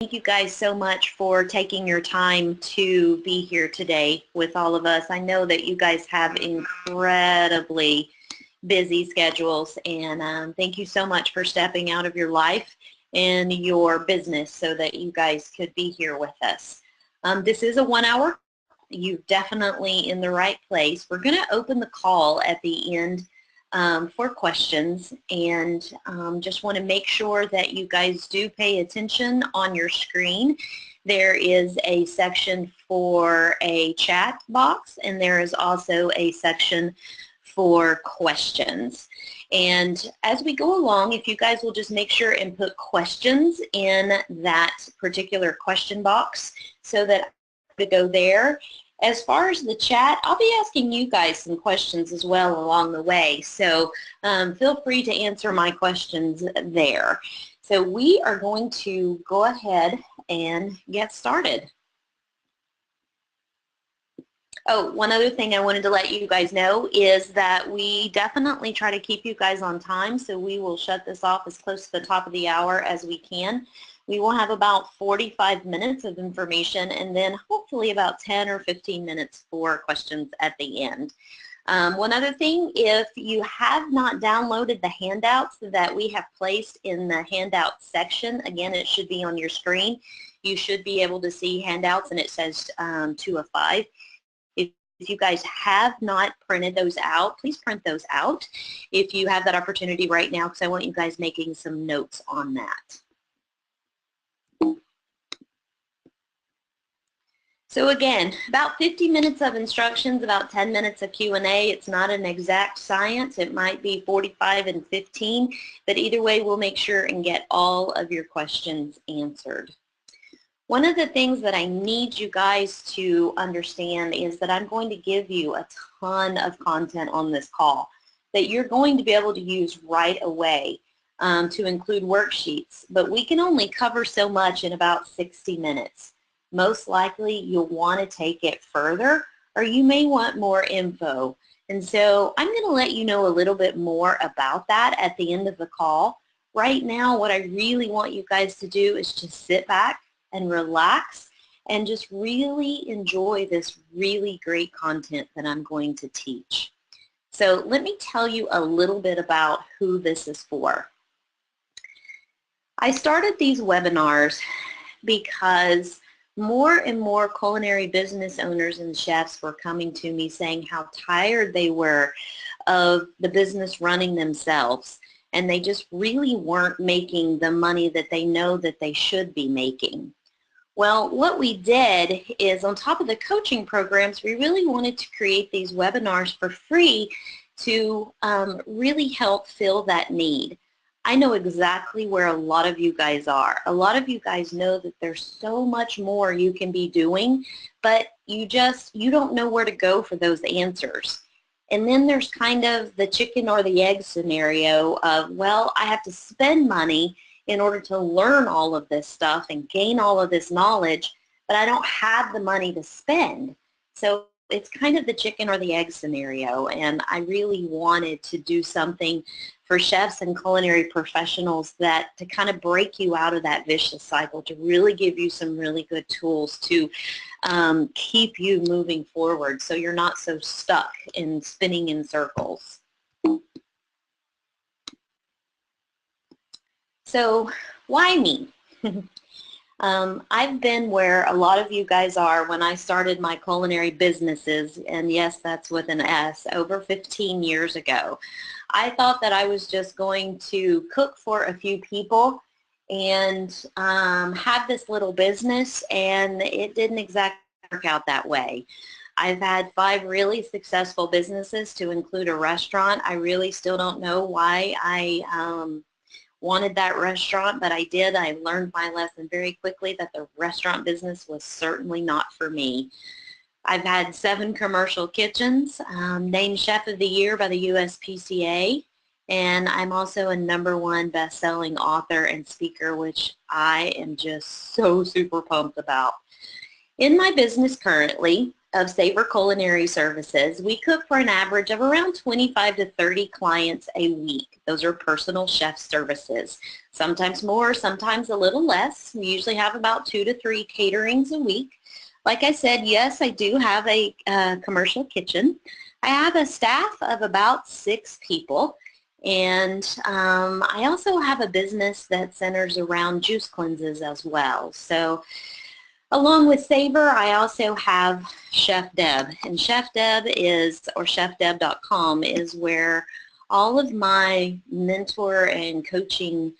Thank you guys so much for taking your time to be here today with all of us. I know that you guys have incredibly busy schedules, and thank you so much for stepping out of your life and your business so that you guys could be here with us. This is a 1 hour. You're definitely in the right place. We're going to open the call at the end for questions, and just want to make sure that you guys do pay attention on your screen. There is a section for a chat box, and there is also a section for questions. And as we go along, if you guys will just make sure and put questions in that particular question box so that to go there. As far as the chat, I'll be asking you guys some questions as well along the way, so feel free to answer my questions there. So we are going to go ahead and get started. Oh, one other thing I wanted to let you guys know is that we definitely try to keep you guys on time, so we will shut this off as close to the top of the hour as we can. We will have about 45 minutes of information and then hopefully about 10 or 15 minutes for questions at the end. One other thing, if you have not downloaded the handouts that we have placed in the handout section, again, it should be on your screen. You should be able to see handouts, and it says 2 of 5. If you guys have not printed those out, please print those out if you have that opportunity right now, because I want you guys making some notes on that. So again, about 50 minutes of instructions, about 10 minutes of Q&A. It's not an exact science. It might be 45 and 15, but either way, we'll make sure and get all of your questions answered. One of the things that I need you guys to understand is that I'm going to give you a ton of content on this call that you're going to be able to use right away to include worksheets, but we can only cover so much in about 60 minutes. Most likely you'll want to take it further, or you may want more info. And so I'm going to let you know a little bit more about that at the end of the call. Right now, what I really want you guys to do is just sit back and relax and just really enjoy this really great content that I'm going to teach. So let me tell you a little bit about who this is for. I started these webinars because more and more culinary business owners and chefs were coming to me saying how tired they were of the business running themselves, and they just really weren't making the money that they know that they should be making. Well, what we did is, on top of the coaching programs, we really wanted to create these webinars for free to really help fill that need. I know exactly where a lot of you guys are. A lot of you guys know that there's so much more you can be doing, but you don't know where to go for those answers. And then there's kind of the chicken or the egg scenario of, well, I have to spend money in order to learn all of this stuff and gain all of this knowledge, but I don't have the money to spend. So it's kind of the chicken or the egg scenario, and I really wanted to do something for chefs and culinary professionals that to kind of break you out of that vicious cycle, to really give you some really good tools to keep you moving forward so you're not so stuck in spinning in circles. So why me? I've been where a lot of you guys are when I started my culinary businesses, and yes, that's with an S, over 15 years ago. I thought that I was just going to cook for a few people and have this little business, and it didn't exactly work out that way. I've had 5 really successful businesses, to include a restaurant. I really still don't know why I wanted that restaurant, but I did. I learned my lesson very quickly that the restaurant business was certainly not for me. I've had 7 commercial kitchens, named Chef of the Year by the USPCA, and I'm also a #1 best-selling author and speaker, which I am just so super pumped about. In my business currently, of Savor Culinary Services, we cook for an average of around 25 to 30 clients a week. Those are personal chef services. Sometimes more, sometimes a little less. We usually have about 2 to 3 caterings a week. Like I said, yes, I do have a commercial kitchen. I have a staff of about 6 people. And I also have a business that centers around juice cleanses as well. So along with Savor, I also have Chef Deb, and Chef Deb is, or chefdeb.com is where all of my mentor and coaching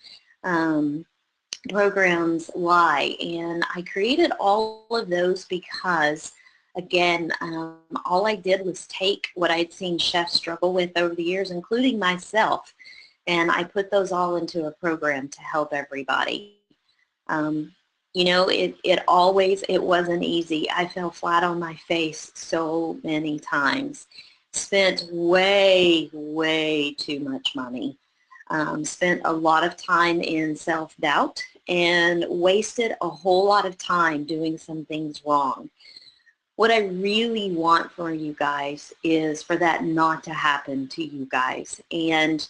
programs lie. And I created all of those because, again, all I did was take what I'd seen chefs struggle with over the years, including myself, and I put those all into a program to help everybody. You know, it wasn't easy. I fell flat on my face so many times. Spent way, way too much money. Spent a lot of time in self-doubt and wasted a whole lot of time doing some things wrong. What I really want for you guys is for that not to happen to you guys. And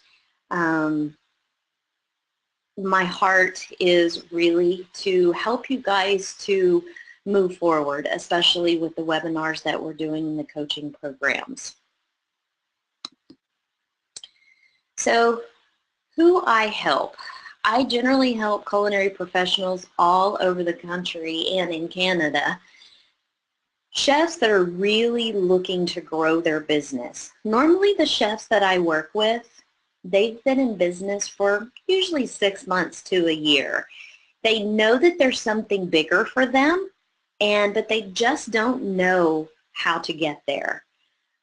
my heart is really to help you guys to move forward, especially with the webinars that we're doing in the coaching programs. So who I help? I generally help culinary professionals all over the country and in Canada. Chefs that are really looking to grow their business. Normally the chefs that I work with, they've been in business for usually 6 months to a year. They know that there's something bigger for them, but they just don't know how to get there.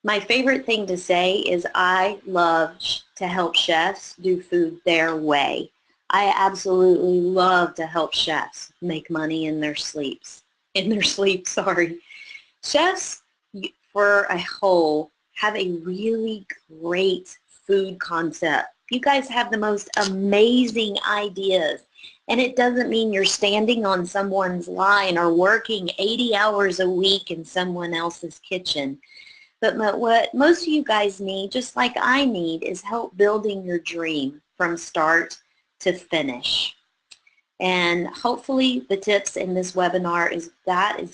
My favorite thing to say is I love to help chefs do food their way. I absolutely love to help chefs make money in their sleep, sorry. Chefs, for a whole, have a really great food concept. You guys have the most amazing ideas, and it doesn't mean you're standing on someone's line or working 80 hours a week in someone else's kitchen. But what most of you guys need, just like I need, is help building your dream from start to finish. And hopefully the tips in this webinar is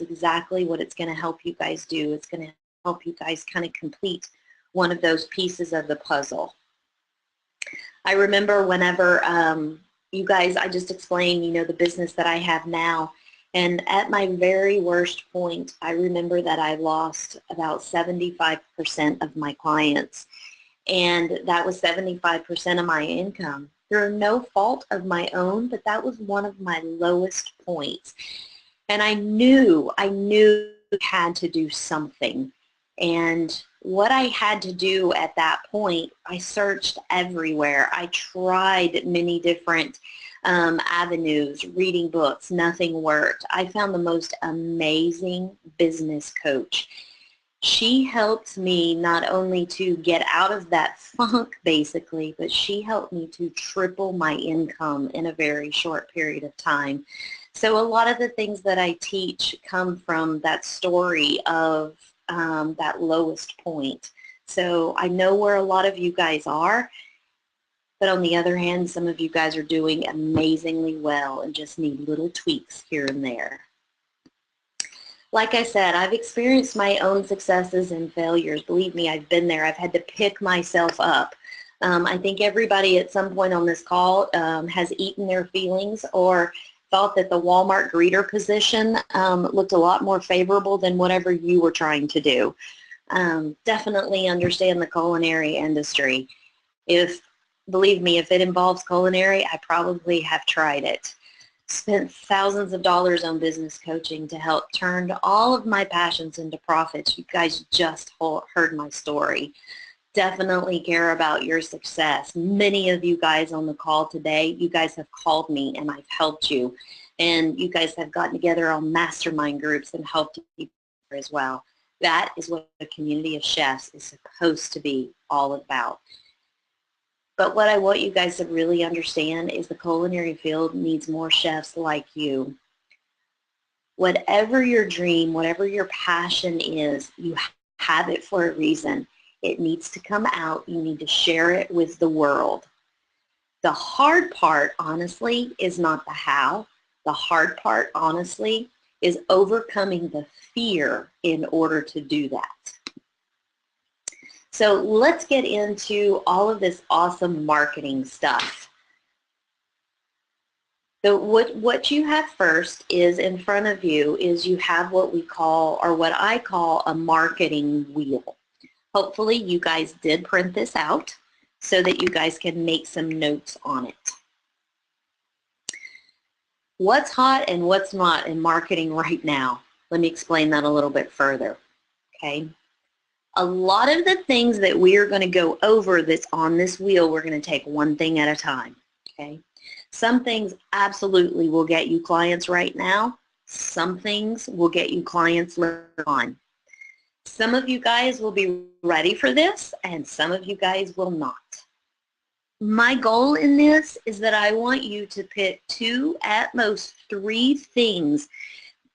exactly what it's going to help you guys do. It's going to help you guys kind of complete one of those pieces of the puzzle. I remember whenever you guys, I just explained, you know, the business that I have now. And at my very worst point, I remember that I lost about 75% of my clients. And that was 75% of my income. Through no fault of my own, but that was one of my lowest points. And I knew I had to do something. And what I had to do at that point, I searched everywhere. I tried many different avenues, reading books, nothing worked. I found the most amazing business coach. She helped me not only to get out of that funk, basically, but she helped me to triple my income in a very short period of time. So a lot of the things that I teach come from that story of that lowest point. So I know where a lot of you guys are, but on the other hand, some of you guys are doing amazingly well and just need little tweaks here and there. Like I said, I've experienced my own successes and failures. Believe me, I've been there. I've had to pick myself up. I think everybody at some point on this call has eaten their feelings or thought that the Walmart greeter position looked a lot more favorable than whatever you were trying to do. Definitely understand the culinary industry. Believe me, if it involves culinary, I probably have tried it. Spent thousands of dollars on business coaching to help turn all of my passions into profits. You guys just heard my story. Definitely care about your success. Many of you guys on the call today, you guys have called me and I've helped you. And you guys have gotten together on mastermind groups and helped you as well. That is what a community of chefs is supposed to be all about. But what I want you guys to really understand is the culinary field needs more chefs like you. Whatever your dream, whatever your passion is, you have it for a reason. It needs to come out. You need to share it with the world. The hard part, honestly, is not the how. The hard part, honestly, is overcoming the fear in order to do that. So let's get into all of this awesome marketing stuff. So what you have first is in front of you is you have what we call, or what I call, a marketing wheel. Hopefully you guys did print this out so that you guys can make some notes on it. What's hot and what's not in marketing right now? Let me explain that a little bit further, okay? A lot of the things that we are going to go over that's on this wheel, we're going to take one thing at a time, okay? Some things absolutely will get you clients right now. Some things will get you clients later on. Some of you guys will be ready for this, and some of you guys will not. My goal in this is that I want you to pick 2, at most 3 things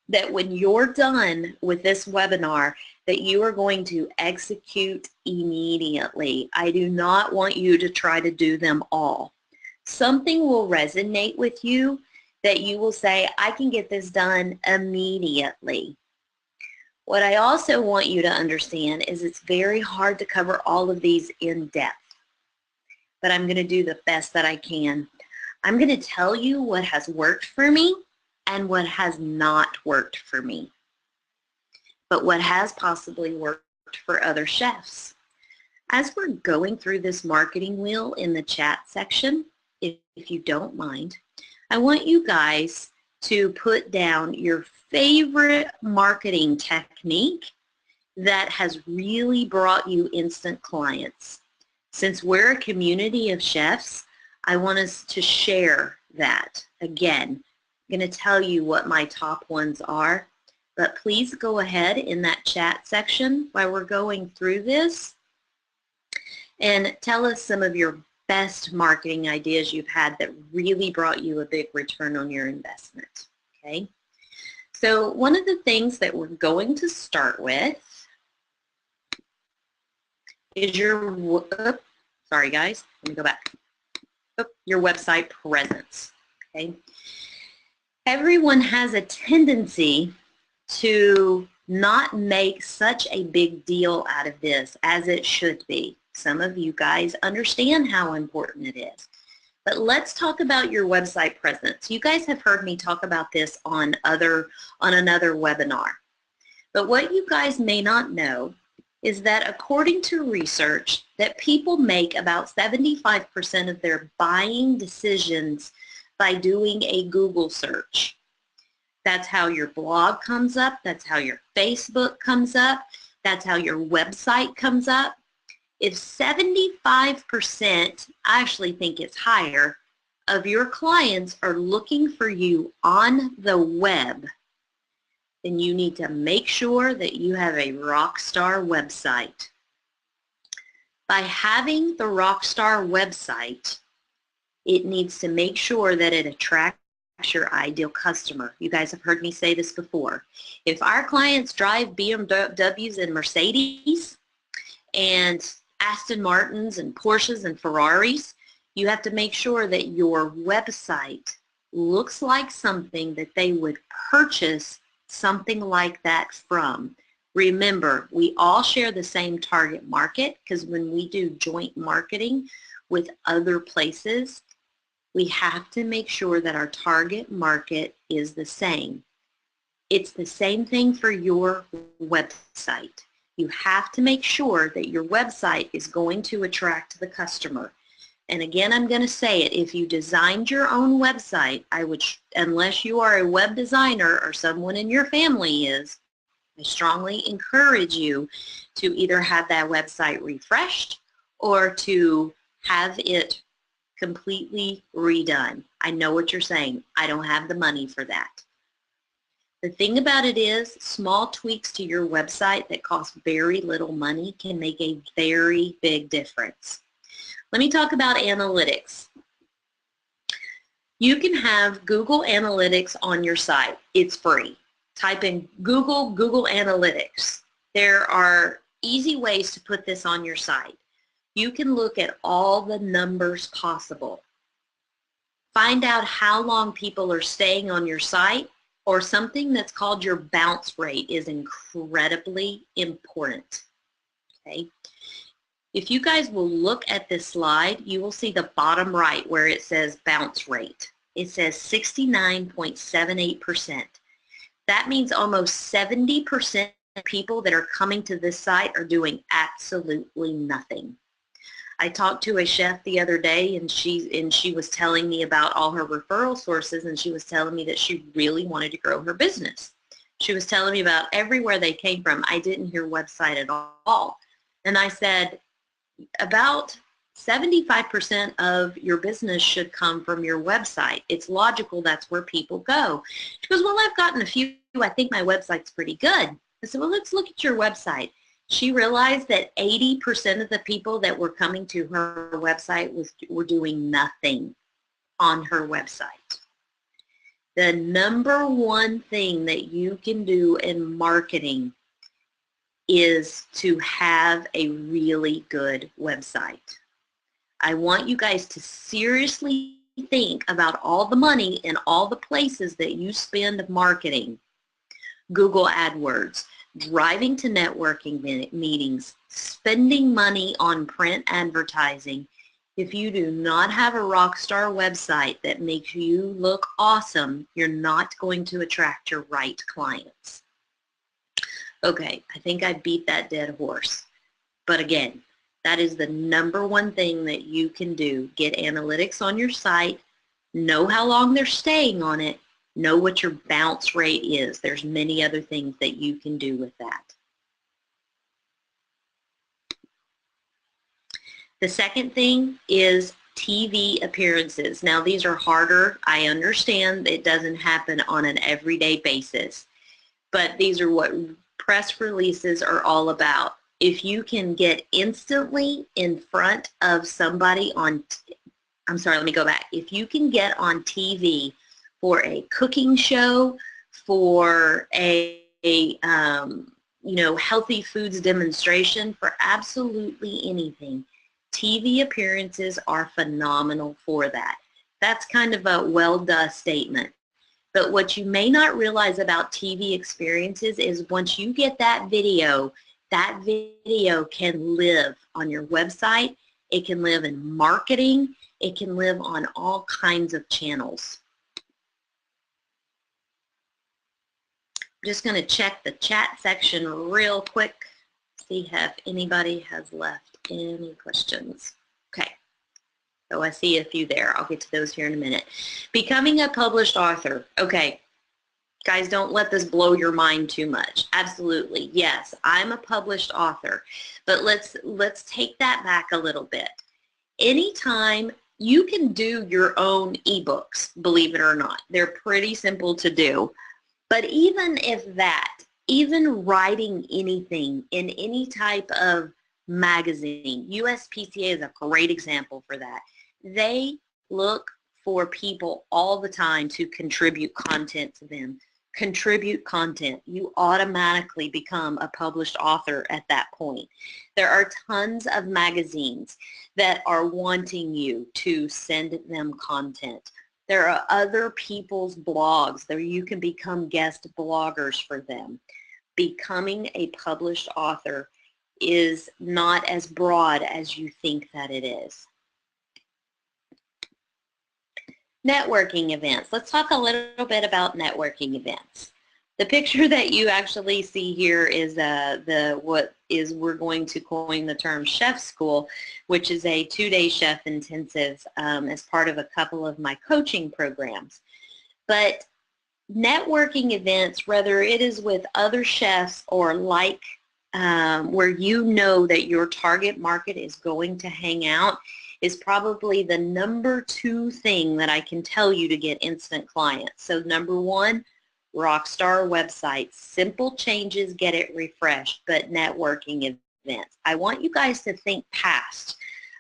that when you're done with this webinar, that you are going to execute immediately. I do not want you to try to do them all. Something will resonate with you that you will say, I can get this done immediately. What I also want you to understand is it's very hard to cover all of these in depth, but I'm going to do the best that I can. I'm going to tell you what has worked for me and what has not worked for me, but what has possibly worked for other chefs. As we're going through this marketing wheel in the chat section, if you don't mind, I want you guys to put down your favorite marketing technique that has really brought you instant clients. Since we're a community of chefs, I want us to share that. Again, I'm going to tell you what my top ones are, but please go ahead in that chat section while we're going through this and tell us some of your best marketing ideas you've had that really brought you a big return on your investment, okay? So one of the things that we're going to start with is your, sorry guys, let me go back. Your website presence, okay? Everyone has a tendency to not make such a big deal out of this as it should be. Some of you guys understand how important it is. But let's talk about your website presence. You guys have heard me talk about this on another webinar. But what you guys may not know is that according to research, that people make about 75% of their buying decisions by doing a Google search. That's how your blog comes up. That's how your Facebook comes up. That's how your website comes up. If 75%, I actually think it's higher, of your clients are looking for you on the web, then you need to make sure that you have a rockstar website. By having the rockstar website, it needs to make sure that it attracts your ideal customer. You guys have heard me say this before. If our clients drive BMWs and Mercedes and Aston Martins and Porsches and Ferraris, you have to make sure that your website looks like something that they would purchase something like that from. Remember, we all share the same target market because when we do joint marketing with other places, we have to make sure that our target market is the same. It's the same thing for your website. You have to make sure that your website is going to attract the customer. And again, I'm going to say it, if you designed your own website, I would, unless you are a web designer or someone in your family is, I strongly encourage you to either have that website refreshed or to have it completely redone. I know what you're saying. I don't have the money for that. The thing about it is, small tweaks to your website that cost very little money can make a very big difference. Let me talk about analytics. You can have Google Analytics on your site. It's free. type in Google Analytics. There are easy ways to put this on your site. You can look at all the numbers possible. Find out how long people are staying on your site, or something that's called your bounce rate is incredibly important. Okay. If you guys will look at this slide, you will see the bottom right where it says bounce rate. It says 69.78%. That means almost 70% of people that are coming to this site are doing absolutely nothing. I talked to a chef the other day, and she was telling me about all her referral sources, and she was telling me that she really wanted to grow her business. She was telling me about everywhere they came from. I didn't hear website at all. And I said, about 75% of your business should come from your website. It's logical that's where people go. She goes, well, I've gotten a few. I think my website's pretty good. I said, well, let's look at your website. She realized that 80% of the people that were coming to her website were doing nothing on her website. The number one thing that you can do in marketing is to have a really good website. I want you guys to seriously think about all the money and all the places that you spend marketing. Google AdWords, driving to networking meetings, spending money on print advertising. If you do not have a rock star website that makes you look awesome, you're not going to attract your right clients. Okay, I think I beat that dead horse. But again, that is the number one thing that you can do. Get analytics on your site, know how long they're staying on it, know what your bounce rate is. There's many other things that you can do with that. The second thing is TV appearances. Now, these are harder. I understand it doesn't happen on an everyday basis, but these are what press releases are all about. If you can get instantly in front of somebody if you can get on TV for a cooking show, for a healthy foods demonstration, for absolutely anything, TV appearances are phenomenal for that. That's kind of a well-done statement. But what you may not realize about TV experiences is once you get that video can live on your website. It can live in marketing. It can live on all kinds of channels. I'm just going to check the chat section real quick, see if anybody has left any questions. Okay. So I see a few there. I'll get to those here in a minute. Becoming a published author. Okay. Guys, don't let this blow your mind too much. Absolutely. Yes, I'm a published author. But let's take that back a little bit. Anytime you can do your own ebooks, believe it or not. They're pretty simple to do. But even even writing anything in any type of magazine, USPCA is a great example for that. They look for people all the time to contribute content to them. Contribute content. You automatically become a published author at that point. There are tons of magazines that are wanting you to send them content. There are other people's blogs that you can become guest bloggers for them. Becoming a published author is not as broad as you think that it is. Networking events. Let's talk a little bit about networking events. The picture that you actually see here is we're going to coin the term chef school, which is a 2-day chef intensive as part of a couple of my coaching programs. But networking events, whether it is with other chefs or like where you know that your target market is going to hang out, is probably the number 2 thing that I can tell you to get instant clients. So number 1, Rockstar website. Simple changes, get it refreshed, but networking events. I want you guys to think past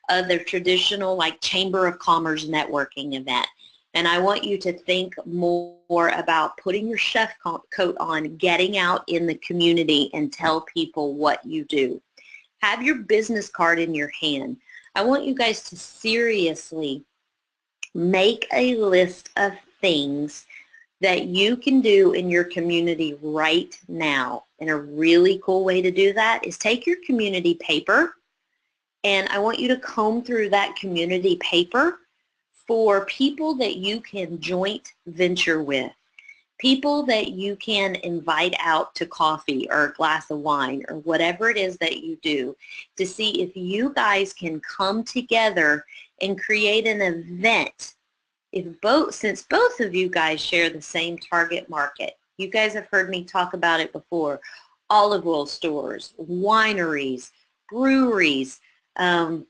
the traditional like Chamber of Commerce networking event. And I want you to think more about putting your chef coat on, getting out in the community and tell people what you do. Have your business card in your hand. I want you guys to seriously make a list of things that you can do in your community right now. And a really cool way to do that is take your community paper, and I want you to comb through that community paper for people that you can joint venture with, people that you can invite out to coffee or a glass of wine or whatever it is that you do, to see if you guys can come together and create an event. Since both of you guys share the same target market, you guys have heard me talk about it before, olive oil stores, wineries, breweries,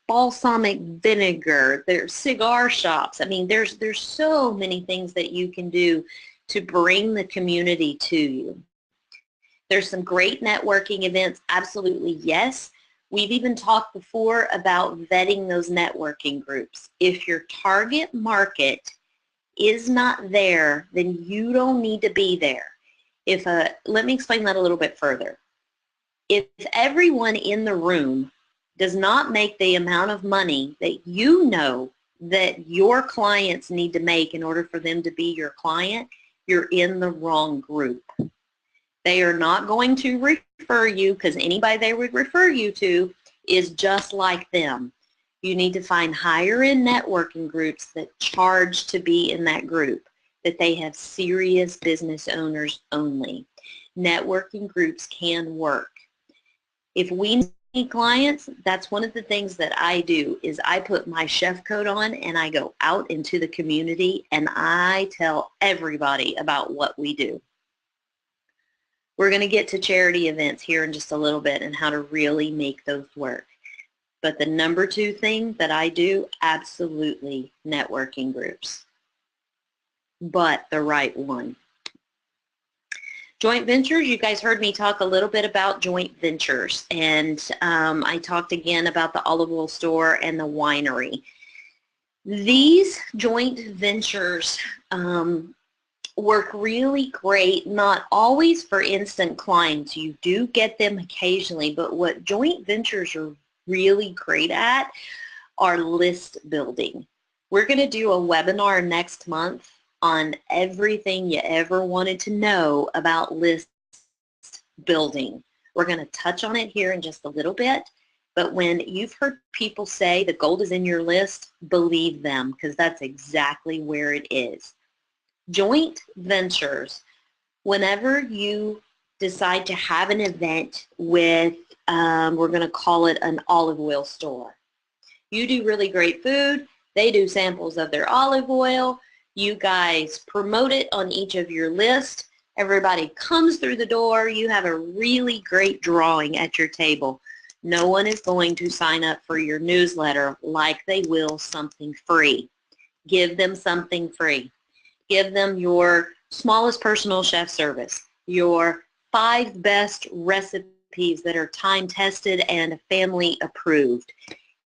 balsamic vinegar, there's cigar shops. I mean, there's so many things that you can do to bring the community to you. There's some great networking events, absolutely yes. We've even talked before about vetting those networking groups. If your target market is not there, then you don't need to be there. Let me explain that a little bit further. If everyone in the room does not make the amount of money that you know that your clients need to make in order for them to be your client, you're in the wrong group. They are not going to refer you, because anybody they would refer you to is just like them. You need to find higher end networking groups that charge to be in that group, that they have serious business owners only. Networking groups can work. If we need clients, that's one of the things that I do is I put my chef coat on and I go out into the community and I tell everybody about what we do. We're going to get to charity events here in just a little bit and how to really make those work. But the number 2 thing that I do, absolutely networking groups, but the right one. Joint ventures, you guys heard me talk a little bit about joint ventures, and I talked again about the olive oil store and the winery. These joint ventures work really great, not always for instant clients. You do get them occasionally, but what joint ventures are really great at are list building. We're going to do a webinar next month on everything you ever wanted to know about list building. We're going to touch on it here in just a little bit, but when you've heard people say the gold is in your list, believe them, because that's exactly where it is. Joint ventures, whenever you decide to have an event with, we're going to call it an olive oil store. You do really great food. They do samples of their olive oil. You guys promote it on each of your lists. Everybody comes through the door. You have a really great drawing at your table. No one is going to sign up for your newsletter like they will something free. Give them something free. Give them your smallest personal chef service, your 5 best recipes that are time tested and family approved.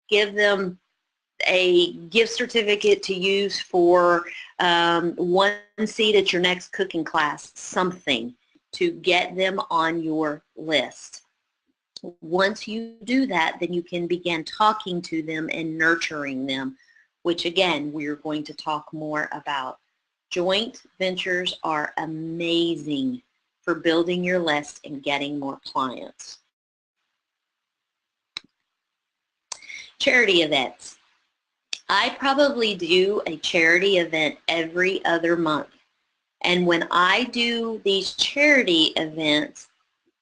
Give them a gift certificate to use for 1 seat at your next cooking class, something to get them on your list. Once you do that, then you can begin talking to them and nurturing them, which again, we're going to talk more about. Joint ventures are amazing for building your list and getting more clients. Charity events. I probably do a charity event every other month. And when I do these charity events,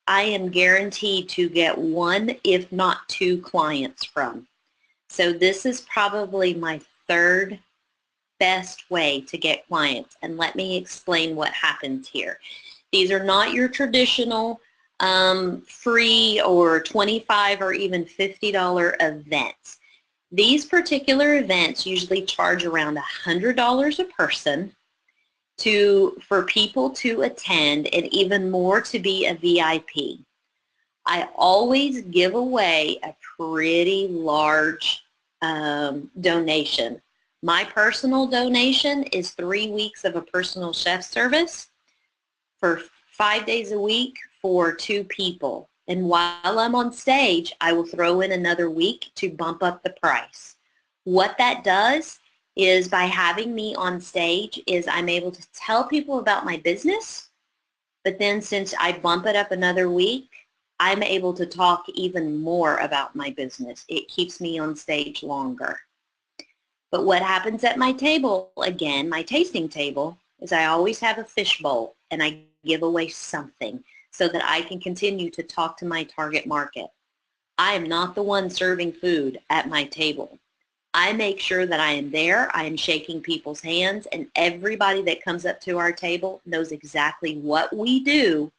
I am guaranteed to get 1, if not 2 clients from. So this is probably my 3rd best way to get clients. And let me explain what happens here. These are not your traditional free or $25 or even $50 events. These particular events usually charge around $100 a person for people to attend, and even more to be a VIP. I always give away a pretty large donation. My personal donation is 3 weeks of a personal chef service for 5 days a week for 2 people. And while I'm on stage, I will throw in another week to bump up the price. What that does is by having me on stage is I'm able to tell people about my business, but then since I bump it up another week, I'm able to talk even more about my business. It keeps me on stage longer. But what happens at my table, again, my tasting table, is I always have a fishbowl and I give away something so that I can continue to talk to my target market. I am not the one serving food at my table. I make sure that I am there, I am shaking people's hands, and everybody that comes up to our table knows exactly what we do,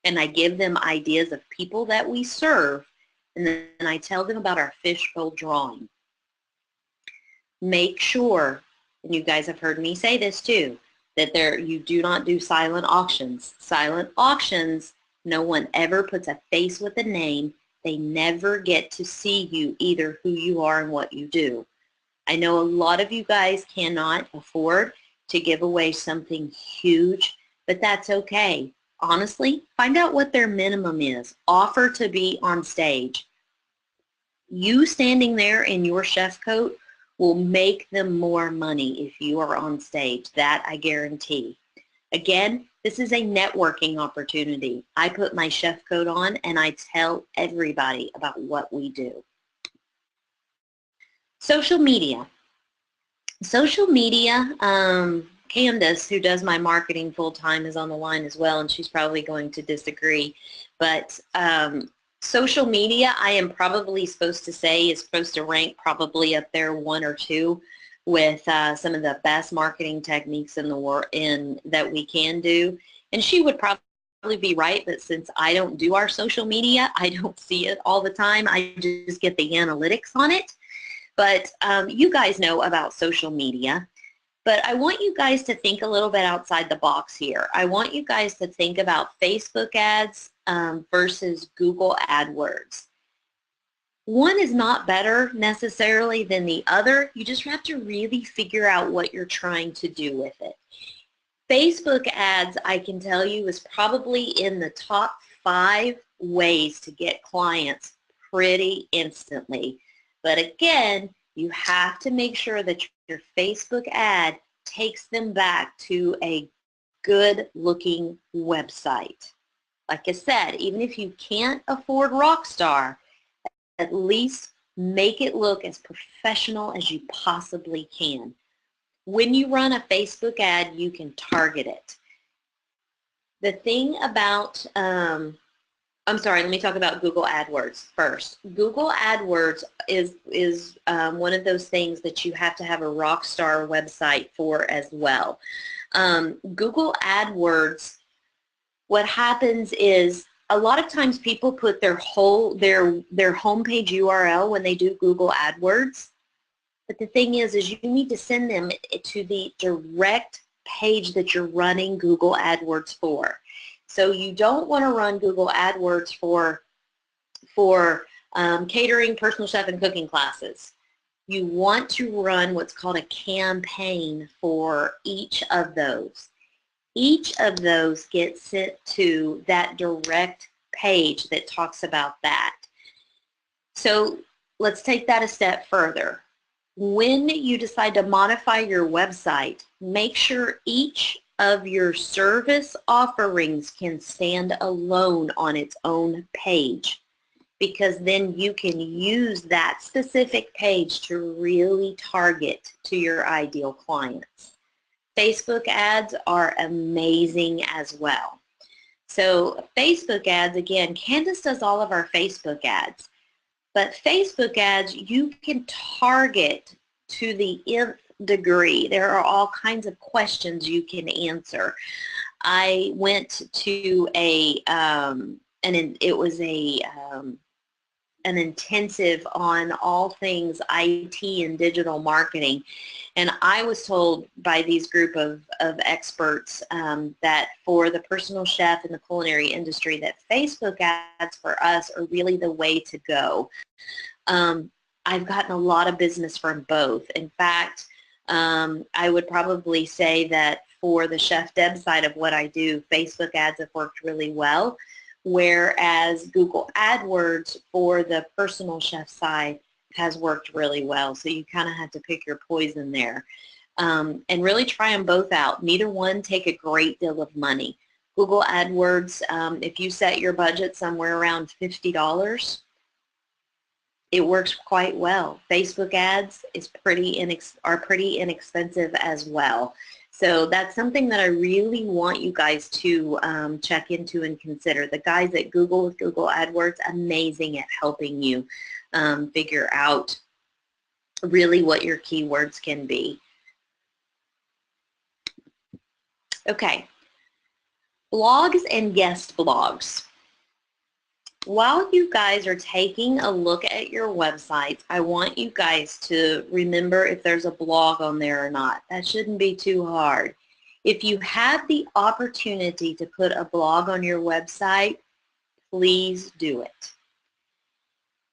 and I give them ideas of people that we serve, and then I tell them about our fishbowl drawing. Make sure, and you guys have heard me say this too, that you do not do silent auctions. Silent auctions, no one ever puts a face with a name. They never get to see you, either who you are and what you do. I know a lot of you guys cannot afford to give away something huge, but that's okay. Honestly, find out what their minimum is. Offer to be on stage. You standing there in your chef coat will make them more money if you are on stage. That I guarantee. Again, this is a networking opportunity. I put my chef coat on and I tell everybody about what we do. Social media. Social media, Candace, who does my marketing full-time, is on the line as well, and she's probably going to disagree. But social media, I am probably supposed to say, is supposed to rank probably up there 1 or 2 with some of the best marketing techniques in the world that we can do. And she would probably be right, but since I don't do our social media, I don't see it all the time. I just get the analytics on it. But you guys know about social media. But I want you guys to think a little bit outside the box here. I want you guys to think about Facebook ads versus Google AdWords. One is not better necessarily than the other. You just have to really figure out what you're trying to do with it. Facebook ads, I can tell you, is probably in the top 5 ways to get clients pretty instantly. But again, you have to make sure that your Facebook ad takes them back to a good-looking website. Like I said, even if you can't afford Rockstar, at least make it look as professional as you possibly can. When you run a Facebook ad, you can target it. The thing about let me talk about Google AdWords first. Google AdWords is one of those things that you have to have a Rockstar website for as well. Google AdWords, what happens is a lot of times people put their homepage URL when they do Google AdWords. But the thing is you need to send them to the direct page that you're running Google AdWords for. So you don't want to run Google AdWords for catering, personal chef, and cooking classes. You want to run what's called a campaign for each of those. Each of those gets sent to that direct page that talks about that. So let's take that a step further. When you decide to modify your website, make sure each of your service offerings can stand alone on its own page, because then you can use that specific page to really target to your ideal clients. Facebook ads are amazing as well. So Facebook ads, again, Candace does all of our Facebook ads, but Facebook ads you can target to the nth degree. There are all kinds of questions you can answer. I went to an intensive on all things IT and digital marketing, and I was told by these group of experts that for the personal chef and the culinary industry that Facebook ads for us are really the way to go. I've gotten a lot of business from both. In fact, I would probably say that for the Chef Deb side of what I do, Facebook ads have worked really well, whereas Google AdWords for the personal chef side has worked really well. So you kind of have to pick your poison there. And really try them both out. Neither one take a great deal of money. Google AdWords, if you set your budget somewhere around $50, it works quite well. Facebook ads is pretty inexpensive as well. So that's something that I really want you guys to check into and consider. The guys at Google with Google AdWords, amazing at helping you figure out really what your keywords can be. Okay, blogs and guest blogs. While you guys are taking a look at your websites, I want you guys to remember if there's a blog on there or not. That shouldn't be too hard. If you have the opportunity to put a blog on your website, please do it.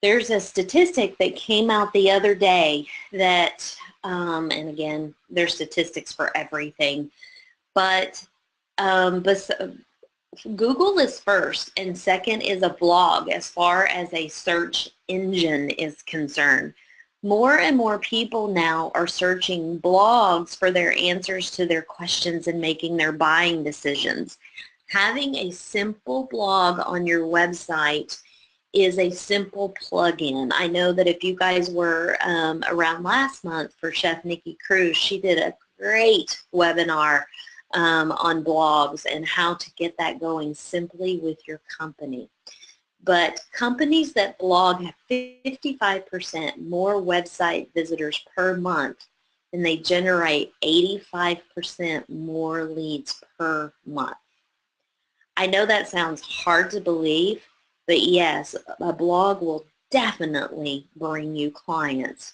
There's a statistic that came out the other day that, and again, there's statistics for everything, but Google is first and second is a blog as far as a search engine is concerned. More and more people now are searching blogs for their answers to their questions and making their buying decisions. Having a simple blog on your website is a simple plug-in. I know that if you guys were around last month for Chef Nikki Cruz, she did a great webinar on blogs and how to get that going simply with your company. But companies that blog have 55% more website visitors per month, and they generate 85% more leads per month. I know that sounds hard to believe, but yes, a blog will definitely bring you clients.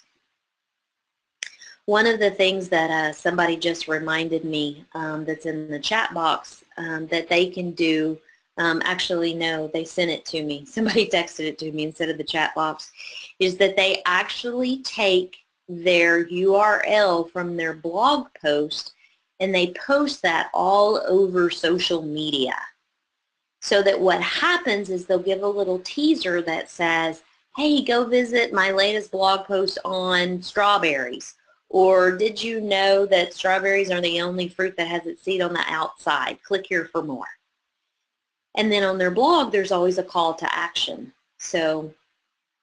One of the things that somebody just reminded me that's in the chat box that they can do, actually no, they sent it to me. Somebody texted it to me instead of the chat box, is that they actually take their URL from their blog post and they post that all over social media. So that what happens is they'll give a little teaser that says, hey, go visit my latest blog post on strawberries. Or did you know that strawberries are the only fruit that has its seed on the outside? Click here for more. And then on their blog, there's always a call to action. So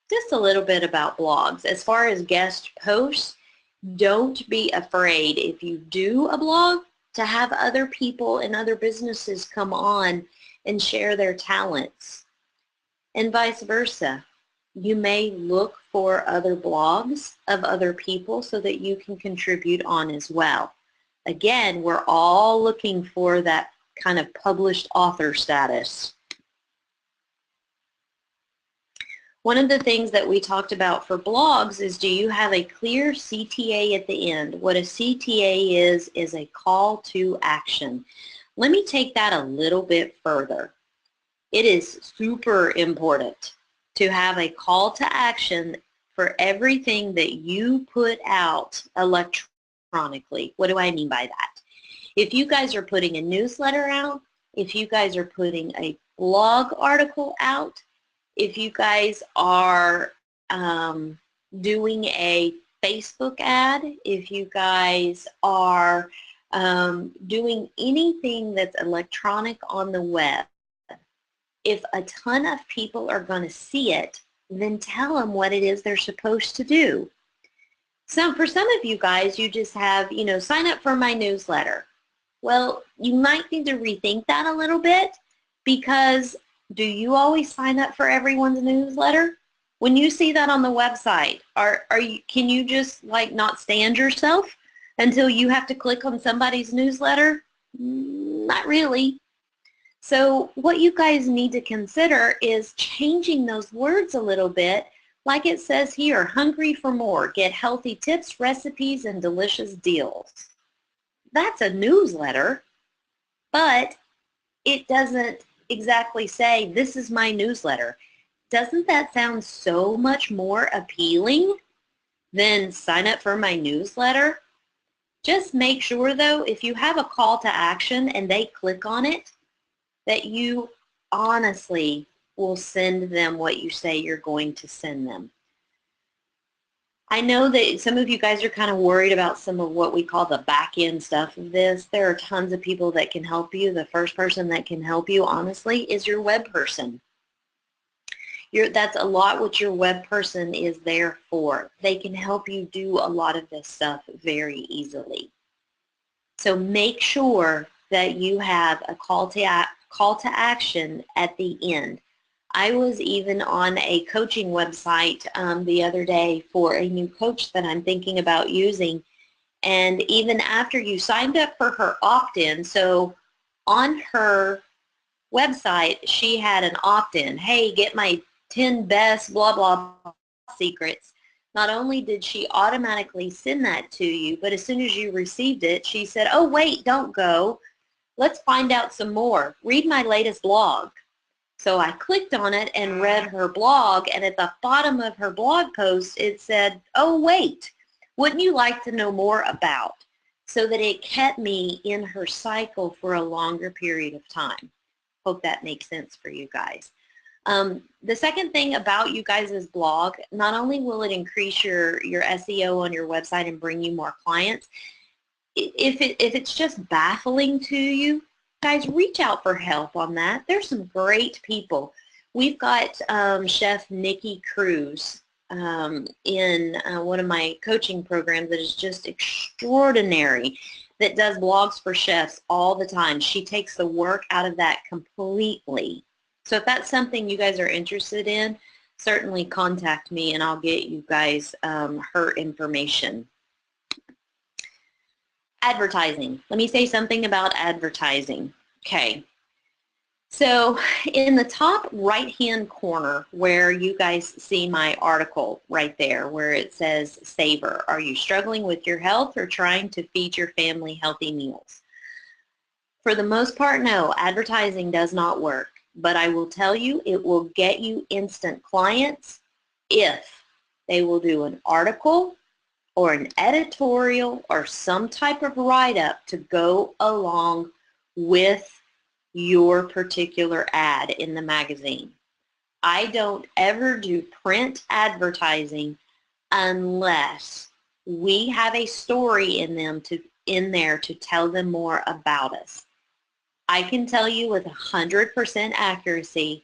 just a little bit about blogs. As far as guest posts, don't be afraid if you do a blog to have other people and other businesses come on and share their talents. And vice versa. You may look for other blogs of other people so that you can contribute on as well. Again, we're all looking for that kind of published author status. One of the things that we talked about for blogs is, do you have a clear CTA at the end? What a CTA is a call to action. Let me take that a little bit further. It is super important to have a call to action for everything that you put out electronically. What do I mean by that? If you guys are putting a newsletter out, if you guys are putting a blog article out, if you guys are doing a Facebook ad, if you guys are doing anything that's electronic on the web, if a ton of people are going to see it, then tell them what it is they're supposed to do. So for some of you guys, you just have, sign up for my newsletter. Well, you might need to rethink that a little bit, because do you always sign up for everyone's newsletter? When you see that on the website, can you just not stand yourself until you have to click on somebody's newsletter? Not really. So what you guys need to consider is changing those words a little bit, like it says here, hungry for more, get healthy tips, recipes, and delicious deals. That's a newsletter, but it doesn't exactly say, this is my newsletter. Doesn't that sound so much more appealing than sign up for my newsletter? Just make sure, though, if you have a call to action and they click on it, that you honestly will send them what you say you're going to send them. I know that some of you guys are kind of worried about some of what we call the back end stuff of this. There are tons of people that can help you. The first person that can help you, honestly, is your web person. That's a lot what your web person is there for. They can help you do a lot of this stuff very easily. So make sure that you have a call to action at the end. I was even on a coaching website the other day for a new coach that I'm thinking about using. And even after you signed up for her opt-in, so on her website, she had an opt-in. Hey, get my 10 best blah, blah, blah secrets. Not only did she automatically send that to you, but as soon as you received it, she said, oh, wait, don't go. Let's find out some more. Read my latest blog. So I clicked on it and read her blog, and at the bottom of her blog post, it said, oh, wait, wouldn't you like to know more about? So that it kept me in her cycle for a longer period of time. Hope that makes sense for you guys. The second thing about you guys' blog, not only will it increase your SEO on your website and bring you more clients, if it's just baffling to you, guys, reach out for help on that. There's some great people. We've got Chef Nikki Cruz in one of my coaching programs that is just extraordinary, that does blogs for chefs all the time. She takes the work out of that completely. So if that's something you guys are interested in, certainly contact me and I'll get you guys her information. Advertising. Let me say something about advertising. Okay. So in the top right-hand corner where you guys see my article right there where it says Savor, are you struggling with your health or trying to feed your family healthy meals? For the most part, no, advertising does not work. But I will tell you, it will get you instant clients if they will do an article or an editorial or some type of write-up to go along with your particular ad in the magazine. I don't ever do print advertising unless we have a story in there to tell them more about us. I can tell you with 100% accuracy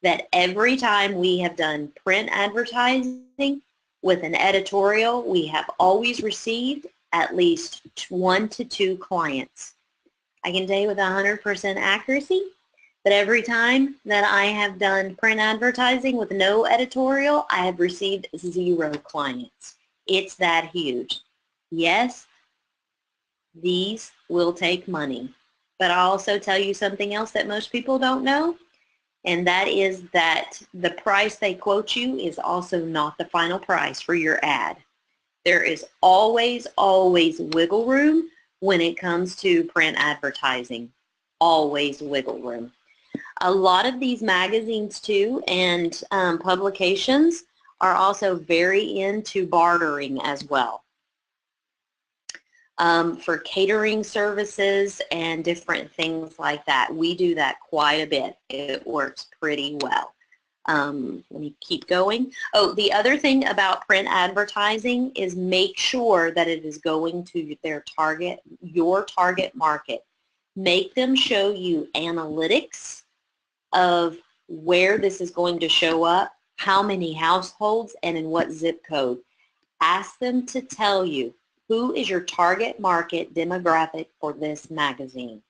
that every time we have done print advertising with an editorial, we have always received at least 1 to 2 clients. I can tell you with 100% accuracy that every time that I have done print advertising with no editorial, I have received 0 clients. It's that huge. Yes, these will take money. But I'll also tell you something else that most people don't know, and that is that the price they quote you is also not the final price for your ad. There is always, always wiggle room when it comes to print advertising. Always wiggle room. A lot of these magazines too and publications are also very into bartering as well. For catering services and different things like that. We do that quite a bit. It works pretty well. Let me keep going. Oh, the other thing about print advertising is make sure that it is going to your target market. Make them show you analytics of where this is going to show up, how many households, and in what zip code. Ask them to tell you who is your target market demographic for this magazine.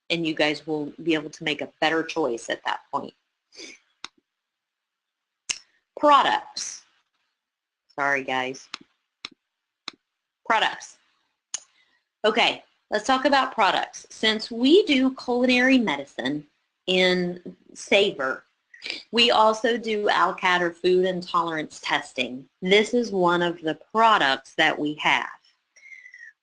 And you guys will be able to make a better choice at that point. Products. Sorry, guys. Products. Okay, let's talk about products. Since we do culinary medicine in Savor, we also do ALCAT or food intolerance testing. This is one of the products that we have.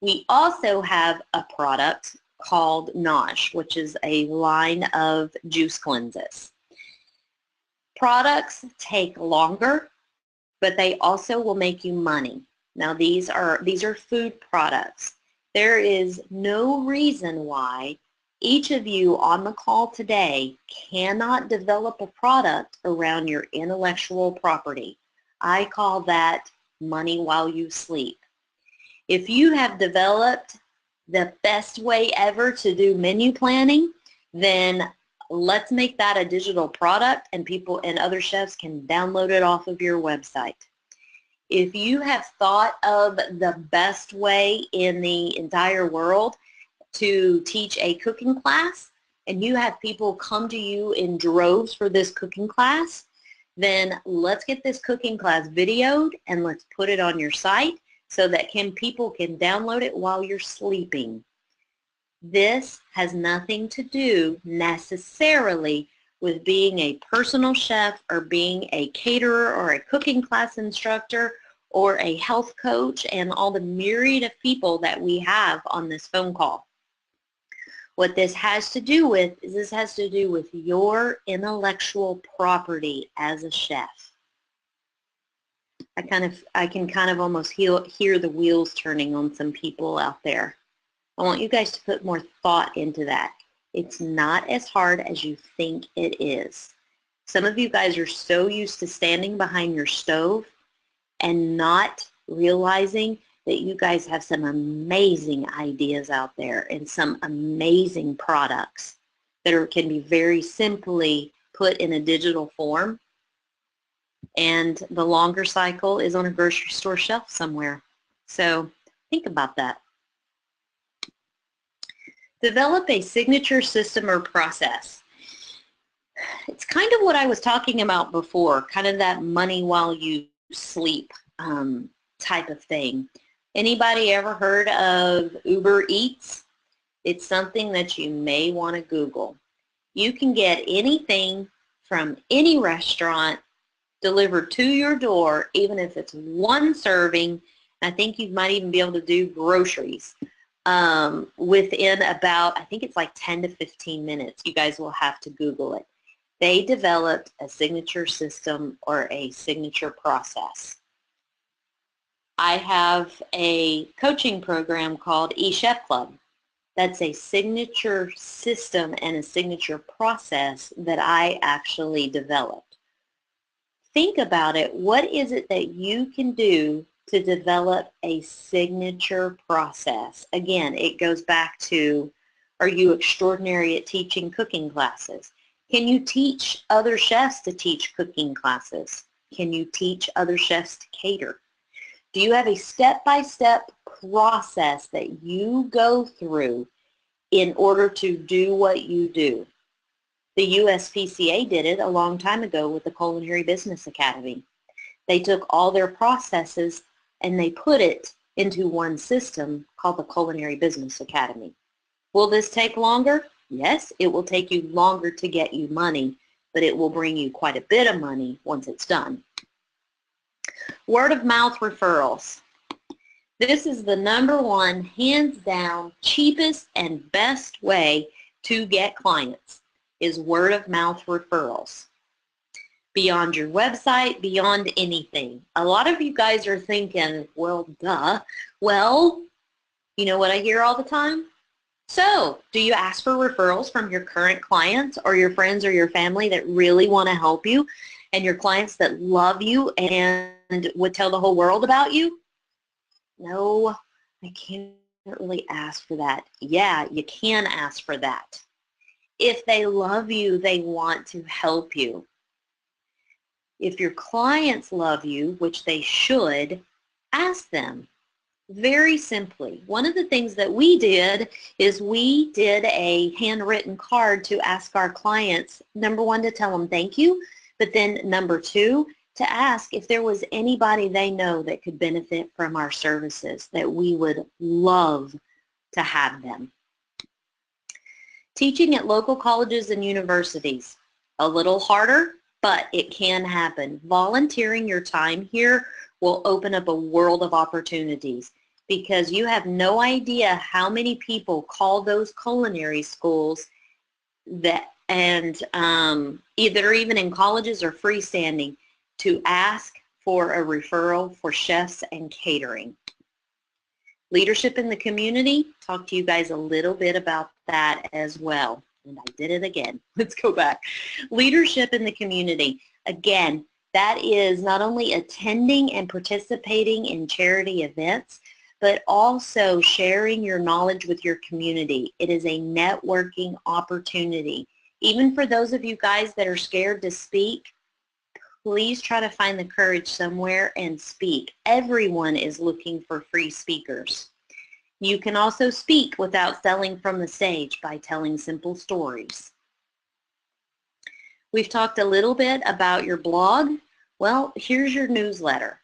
We also have a product called Nosh, which is a line of juice cleanses. Products take longer, but they also will make you money. Now these are food products. There is no reason why each of you on the call today cannot develop a product around your intellectual property. I call that money while you sleep. If you have developed the best way ever to do menu planning, then let's make that a digital product and people and other chefs can download it off of your website. If you have thought of the best way in the entire world to teach a cooking class and you have people come to you in droves for this cooking class, then let's get this cooking class videoed and let's put it on your site so that people can download it while you're sleeping. This has nothing to do necessarily with being a personal chef or being a caterer or a cooking class instructor or a health coach and all the myriad of people that we have on this phone call. What this has to do with is this has to do with your intellectual property as a chef. I can kind of almost hear the wheels turning on some people out there. I want you guys to put more thought into that. It's not as hard as you think it is. Some of you guys are so used to standing behind your stove and not realizing that you guys have some amazing ideas out there and some amazing products that can be very simply put in a digital form. And the longer cycle is on a grocery store shelf somewhere. So think about that. Develop a signature system or process. It's kind of what I was talking about before, kind of that money while you sleep type of thing. Anybody ever heard of Uber Eats? It's something that you may want to Google. You can get anything from any restaurant delivered to your door, even if it's one serving. I think you might even be able to do groceries within about, I think it's like 10 to 15 minutes. You guys will have to Google it. They developed a signature system or a signature process. I have a coaching program called eChef Club. That's a signature system and a signature process that I actually developed. Think about it. What is it that you can do to develop a signature process? Again, it goes back to, are you extraordinary at teaching cooking classes? Can you teach other chefs to teach cooking classes? Can you teach other chefs to cater? Do you have a step-by-step process that you go through in order to do what you do? The USPCA did it a long time ago with the Culinary Business Academy. They took all their processes and they put it into one system called the Culinary Business Academy. Will this take longer? Yes, it will take you longer to get you money, but it will bring you quite a bit of money once it's done. Word of mouth referrals. This is the #1, hands down, cheapest and best way to get clients is word of mouth referrals. Beyond your website, beyond anything. A lot of you guys are thinking, well, duh. Well, you know what I hear all the time? So, do you ask for referrals from your current clients or your friends or your family that really want to help you and your clients that love you and would tell the whole world about you? No, I can't really ask for that. Yeah, you can ask for that. If they love you, they want to help you. If your clients love you, which they should, ask them. Very simply. One of the things that we did is we did a handwritten card to ask our clients, #1, to tell them thank you, but then #2, to ask if there was anybody they know that could benefit from our services, that we would love to have them. Teaching at local colleges and universities. A little harder, but it can happen. Volunteering your time here will open up a world of opportunities because you have no idea how many people call those culinary schools that either even in colleges or freestanding to ask for a referral for chefs and catering. Leadership in the community, talk to you guys a little bit about that as well. And I did it again. Let's go back. Leadership in the community. Again, that is not only attending and participating in charity events, but also sharing your knowledge with your community. It is a networking opportunity. Even for those of you guys that are scared to speak, please try to find the courage somewhere and speak. Everyone is looking for free speakers. You can also speak without selling from the stage by telling simple stories. We've talked a little bit about your blog. Well, here's your newsletter.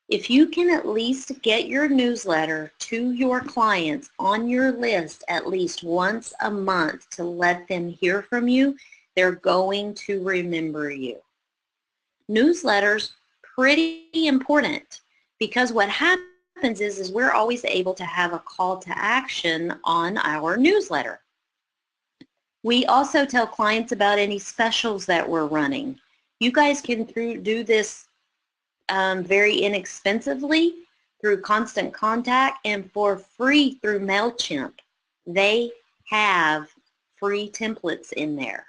If you can at least get your newsletter to your clients on your list at least once a month to let them hear from you, they're going to remember you. Newsletters, pretty important, because what happens is we're always able to have a call to action on our newsletter. We also tell clients about any specials that we're running. You guys can do this very inexpensively through Constant Contact and for free through MailChimp. They have free templates in there.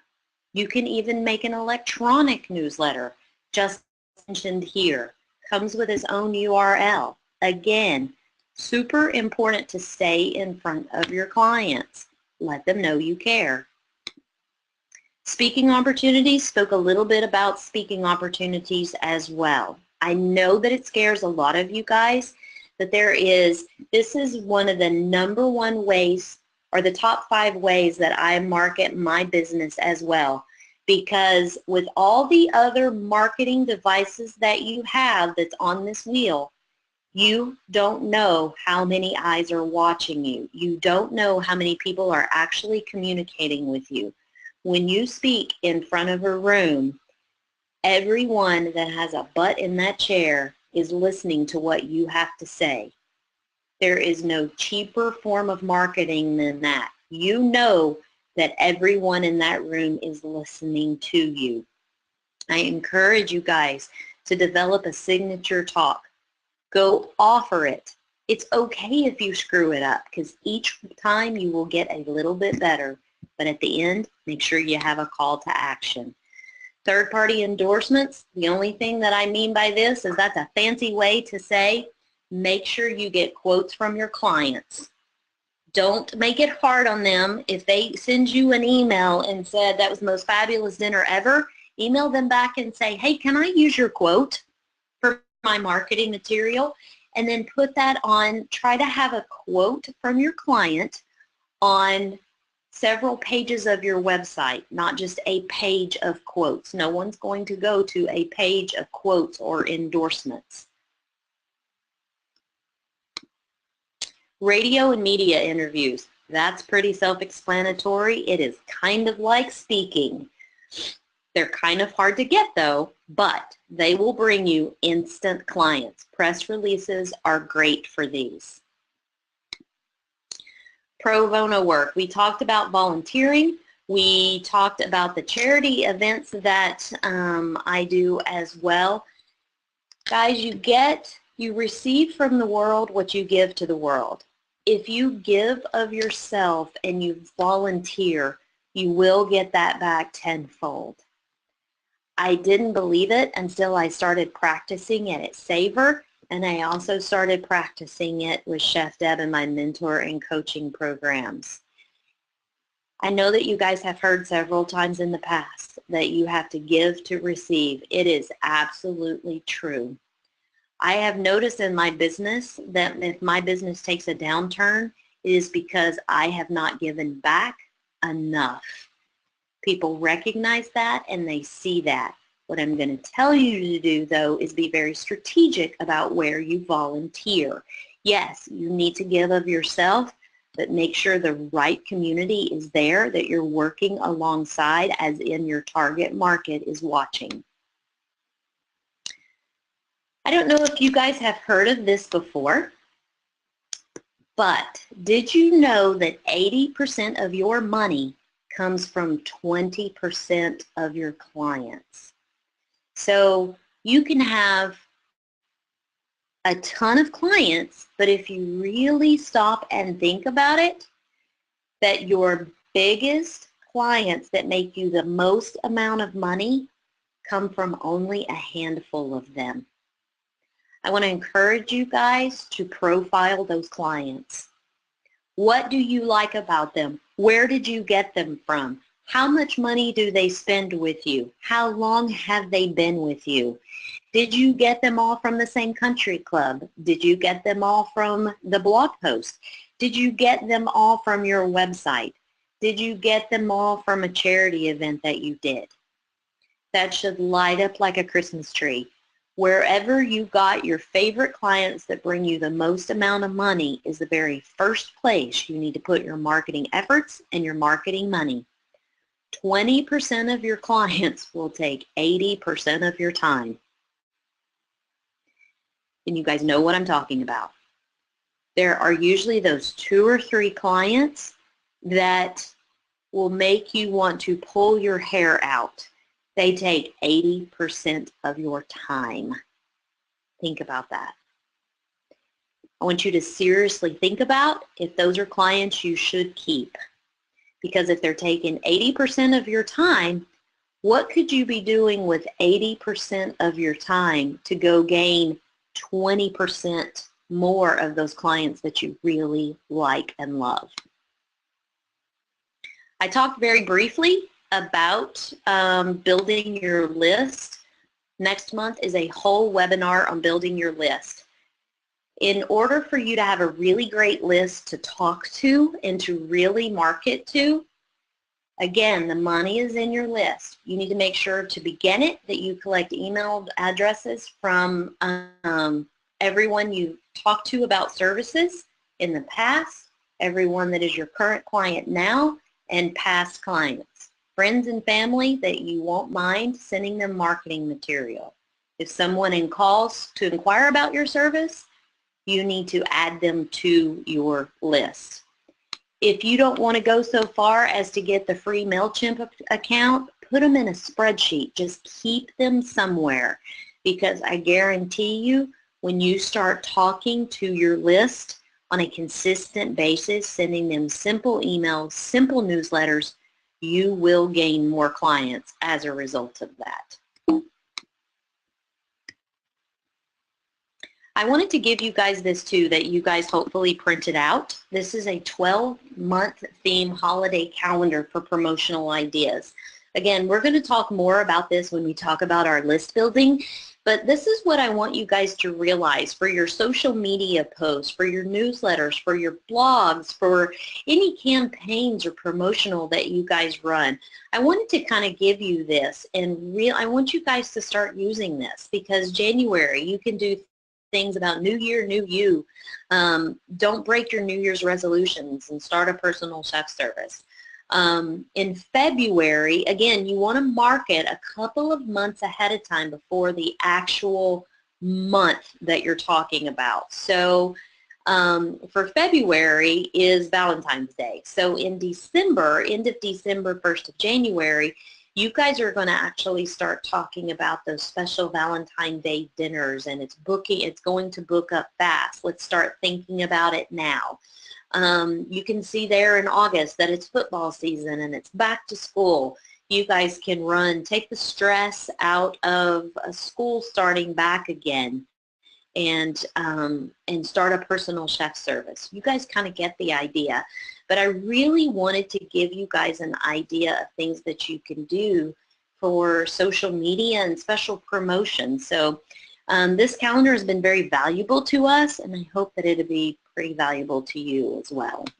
You can even make an electronic newsletter, just mentioned here. Comes with its own URL. Again, super important to stay in front of your clients. Let them know you care. Speaking opportunities, spoke a little bit about speaking opportunities as well. I know that it scares a lot of you guys, but this is one of the #1 ways, or the top 5 ways that I market my business as well. Because with all the other marketing devices that you have that's on this wheel, you don't know how many eyes are watching you. You don't know how many people are actually communicating with you. When you speak in front of a room, everyone that has a butt in that chair is listening to what you have to say. There is no cheaper form of marketing than that. You know that everyone in that room is listening to you. I encourage you guys to develop a signature talk. Go offer it. It's okay if you screw it up, because each time you will get a little bit better. But at the end, make sure you have a call to action. Third-party endorsements, the only thing that I mean by this is that's a fancy way to say make sure you get quotes from your clients. Don't make it hard on them. If they send you an email and said that was the most fabulous dinner ever, email them back and say, hey, can I use your quote for my marketing material? And then put that on, try to have a quote from your client on several pages of your website, not just a page of quotes. No one's going to go to a page of quotes or endorsements. Radio and media interviews. That's pretty self-explanatory. It is kind of like speaking. They're kind of hard to get though, but they will bring you instant clients. Press releases are great for these. Pro bono work. We talked about volunteering. We talked about the charity events that I do as well. Guys, you receive from the world what you give to the world. If you give of yourself and you volunteer, you will get that back tenfold. I didn't believe it until I started practicing it at Savor, and I also started practicing it with Chef Deb in my mentor and coaching programs. I know that you guys have heard several times in the past that you have to give to receive. It is absolutely true. I have noticed in my business that if my business takes a downturn, it is because I have not given back enough. People recognize that and they see that. What I'm going to tell you to do, though, is be very strategic about where you volunteer. Yes, you need to give of yourself, but make sure the right community is there that you're working alongside, as in your target market is watching. I don't know if you guys have heard of this before, but did you know that 80% of your money comes from 20% of your clients? So you can have a ton of clients, but if you really stop and think about it, that your biggest clients that make you the most amount of money come from only a handful of them. I want to encourage you guys to profile those clients. What do you like about them? Where did you get them from? How much money do they spend with you? How long have they been with you? Did you get them all from the same country club? Did you get them all from the blog post? Did you get them all from your website? Did you get them all from a charity event that you did? That should light up like a Christmas tree. Wherever you got your favorite clients that bring you the most amount of money is the very first place you need to put your marketing efforts and your marketing money. 20% of your clients will take 80% of your time. And you guys know what I'm talking about. There are usually those 2 or 3 clients that will make you want to pull your hair out. They take 80% of your time. Think about that. I want you to seriously think about if those are clients you should keep. Because if they're taking 80% of your time, what could you be doing with 80% of your time to go gain 20% more of those clients that you really like and love? I talked very briefly about building your list. Next month is a whole webinar on building your list. In order for you to have a really great list to talk to and to really market to, again, the money is in your list. You need to make sure to begin it that you collect email addresses from everyone you talked to about services in the past, everyone that is your current client now, and past clients. Friends and family that you won't mind sending them marketing material. If someone calls to inquire about your service, you need to add them to your list. If you don't want to go so far as to get the free MailChimp account, put them in a spreadsheet. Just keep them somewhere, because I guarantee you when you start talking to your list on a consistent basis, sending them simple emails, simple newsletters, you will gain more clients as a result of that. I wanted to give you guys this too, that you guys hopefully printed out. This is a 12-month theme holiday calendar for promotional ideas. Again, we're going to talk more about this when we talk about our list building, but this is what I want you guys to realize for your social media posts, for your newsletters, for your blogs, for any campaigns or promotional that you guys run. I wanted to kind of give you this, and I want you guys to start using this, because January you can do things about New Year, New You. Don't break your New Year's resolutions and start a personal chef service. In February, again, you want to market a couple of months ahead of time before the actual month that you're talking about. So for February is Valentine's Day. So in December, end of December, 1st of January, you guys are going to actually start talking about those special Valentine's Day dinners, and it's going to book up fast. Let's start thinking about it now. You can see there in August that it's football season and it's back to school. You guys can take the stress out of school starting back again, and start a personal chef service. You guys kind of get the idea. But I really wanted to give you guys an idea of things that you can do for social media and special promotions. So this calendar has been very valuable to us, and I hope that it'll be pretty valuable to you as well.